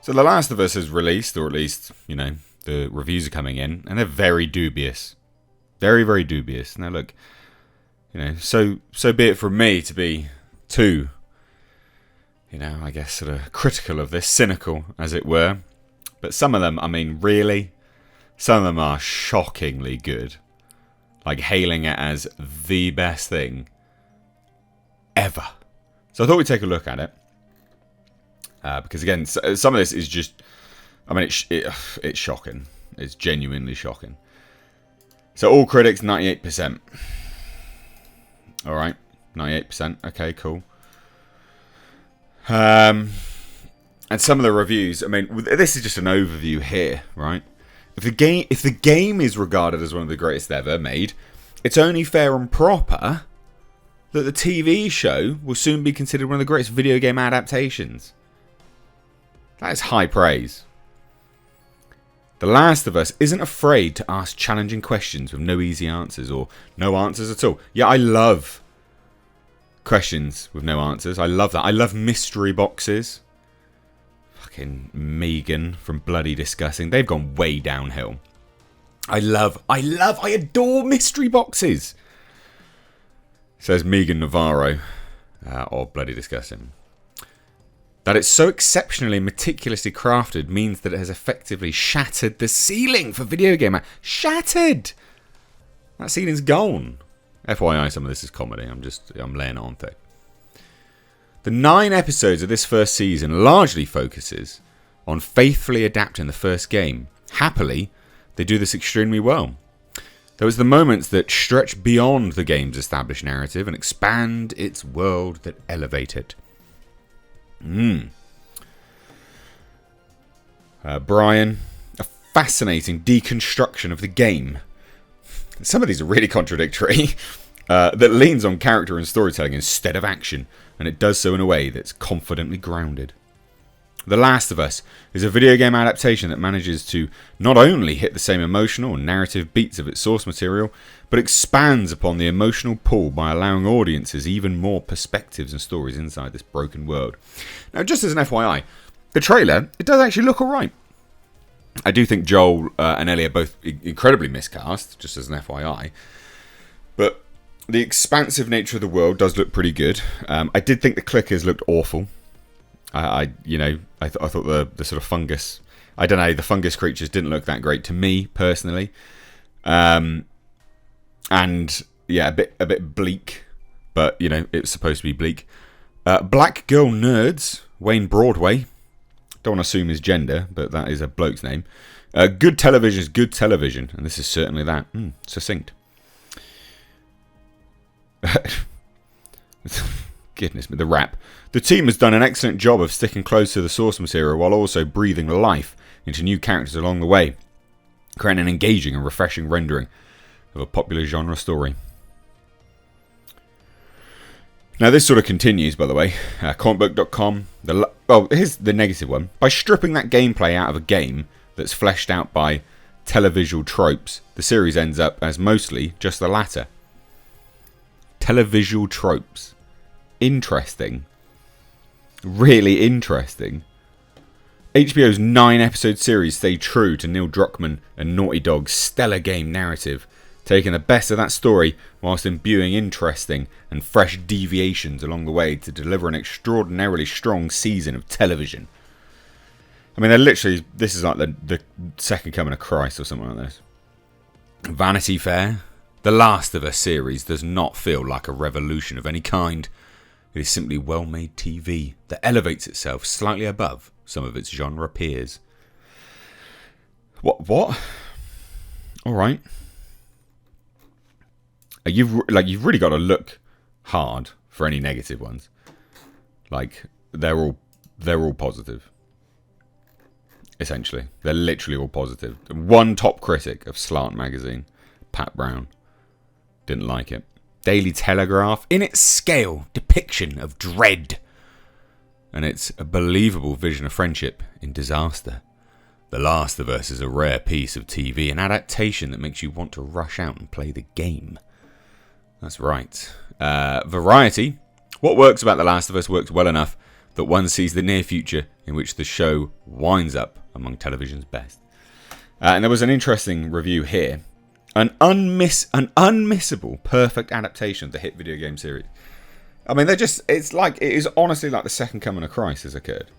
So The Last of Us is released, or at least, the reviews are coming in, and they're very dubious. Very, very dubious. Now look, so be it from me to be too, I guess sort of critical of this, cynical, as it were. But some of them, really, some of them are shockingly good. Like hailing it as the best thing ever. So I thought we'd take a look at it. Because again, some of this is just, it's shocking. It's genuinely shocking. So all critics, 98%. All right, 98%. Okay, cool. And some of the reviews, this is just an overview here, right? If the game is regarded as one of the greatest ever made, it's only fair and proper that the TV show will soon be considered one of the greatest video game adaptations. That is high praise. The Last of Us isn't afraid to ask challenging questions with no easy answers or no answers at all. Yeah, I love questions with no answers. I love that. I love mystery boxes. Fucking Megan from Bloody Disgusting. They've gone way downhill. I adore mystery boxes. Says Megan Navarro of Bloody Disgusting. That it's so exceptionally meticulously crafted means that it has effectively shattered the ceiling for video game. Shattered! That ceiling's gone. FYI, some of this is comedy. I'm laying it on thick. The 9 episodes of this first season largely focuses on faithfully adapting the first game. Happily, they do this extremely well. There was the moments that stretch beyond the game's established narrative and expand its world that elevate it. Brian, a fascinating deconstruction of the game. Some of these are really contradictory. That leans on character and storytelling instead of action, and it does so in a way that's confidently grounded. The Last of Us is a video game adaptation that manages to not only hit the same emotional and narrative beats of its source material, but expands upon the emotional pull by allowing audiences even more perspectives and stories inside this broken world. Now, just as an FYI, the trailer, it does actually look alright. I do think Joel and Ellie are both incredibly miscast, just as an FYI. But the expansive nature of the world does look pretty good. I did think the clickers looked awful. I thought the sort of fungus, the fungus creatures didn't look that great to me personally, and yeah, a bit bleak, but it's supposed to be bleak. Black Girl Nerds, Wayne Broadway, don't want to assume his gender, but that is a bloke's name. Good television is good television, and this is certainly that. Succinct. Goodness me, the rap. The team has done an excellent job of sticking close to the source material while also breathing life into new characters along the way, creating an engaging and refreshing rendering of a popular genre story. Now this sort of continues, by the way. Comicbook.com. Here's the negative one. By stripping that gameplay out of a game that's fleshed out by televisual tropes, the series ends up as mostly just the latter. Televisual tropes. Interesting. Really interesting. HBO's 9-episode series stayed true to Neil Druckmann and Naughty Dog's stellar game narrative, taking the best of that story whilst imbuing interesting and fresh deviations along the way to deliver an extraordinarily strong season of television. They're literally, this is like the second coming of Christ or something like this. Vanity Fair. The Last of Us series does not feel like a revolution of any kind. It is simply well-made TV that elevates itself slightly above some of its genre peers. What? All right. You've really got to look hard for any negative ones. They're all positive. Essentially, they're literally all positive. One top critic of Slant magazine, Pat Brown, didn't like it. Daily Telegraph, in its scale depiction of dread and its believable vision of friendship in disaster. The Last of Us is a rare piece of TV, an adaptation that makes you want to rush out and play the game. That's right. Variety, what works about The Last of Us works well enough that one sees the near future in which the show winds up among television's best. And there was an interesting review here. An unmissable perfect adaptation of the hit video game series. I mean, it is honestly like the second coming of Christ has occurred.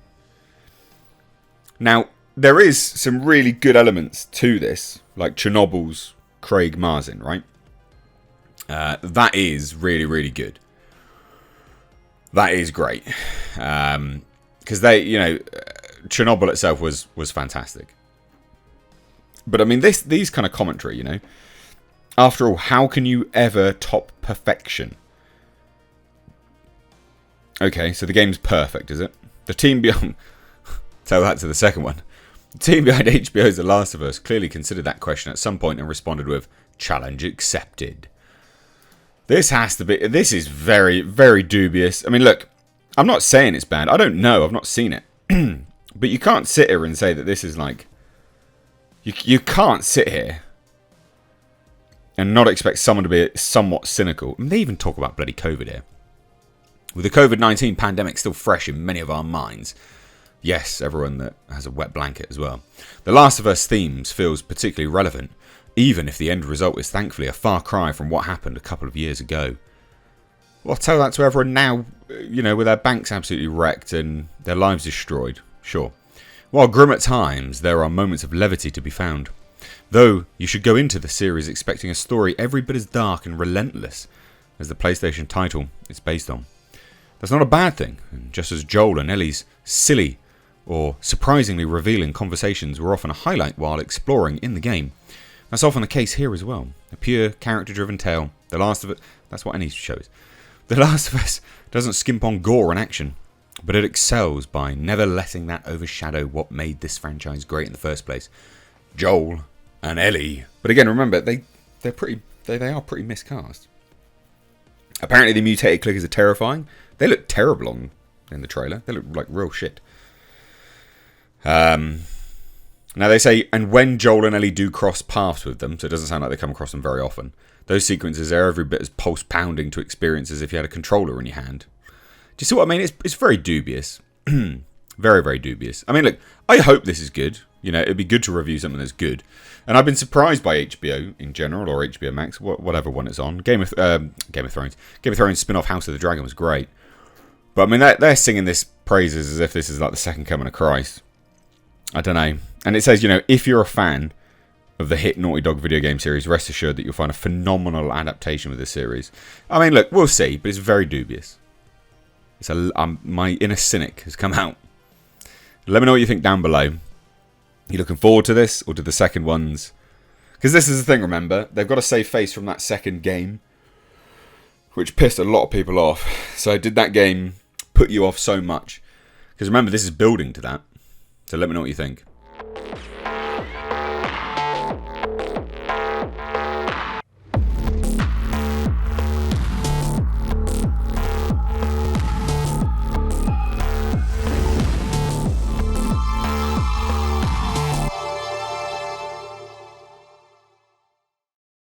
Now, there is some really good elements to this, like Chernobyl's Craig Mazin, right? That is really, really good. That is great. Because Chernobyl itself was fantastic. But I mean, these kind of commentary, after all, how can you ever top perfection? Okay, so the game's perfect, is it? The team behind... Tell that to the second one. The team behind HBO's The Last of Us clearly considered that question at some point and responded with, challenge accepted. This is very, very dubious. I mean, look, I'm not saying it's bad. I don't know. I've not seen it. But you can't sit here and say that this is like... You can't sit here and not expect someone to be somewhat cynical. I mean, they even talk about bloody COVID here. With the COVID-19 pandemic still fresh in many of our minds. Yes, everyone that has a wet blanket as well. The Last of Us themes feels particularly relevant, even if the end result is thankfully a far cry from what happened a couple of years ago. Well, tell that to everyone now, with their banks absolutely wrecked and their lives destroyed. Sure. While grim at times, there are moments of levity to be found. Though, you should go into the series expecting a story every bit as dark and relentless as the PlayStation title it's based on. That's not a bad thing, and just as Joel and Ellie's silly or surprisingly revealing conversations were often a highlight while exploring in the game, that's often the case here as well. A pure character-driven tale. The Last of Us... That's what any show is. The Last of Us doesn't skimp on gore and action, but it excels by never letting that overshadow what made this franchise great in the first place. Joel and Ellie. But again, remember, they are pretty miscast. Apparently the mutated clickers are terrifying. They look terrible in the trailer. They look like real shit. Now they say, and when Joel and Ellie do cross paths with them, so it doesn't sound like they come across them very often, those sequences are every bit as pulse-pounding to experience as if you had a controller in your hand. Do you see what I mean? It's very dubious. Very, very dubious. I mean, look, I hope this is good. It'd be good to review something that's good. And I've been surprised by HBO in general, or HBO Max, whatever one it's on. Game of Thrones. Game of Thrones spin-off House of the Dragon was great. But I mean, they're singing this praises as if this is like the second coming of Christ. I don't know. And it says, if you're a fan of the hit Naughty Dog video game series, rest assured that you'll find a phenomenal adaptation with this series. I mean, look, we'll see, but it's very dubious. My inner cynic has come out. Let me know what you think down below. You looking forward to this, or to the second ones? Because this is the thing, remember, they've got to save face from that second game, which pissed a lot of people off. So did that game put you off so much? Because remember, this is building to that. So let me know what you think.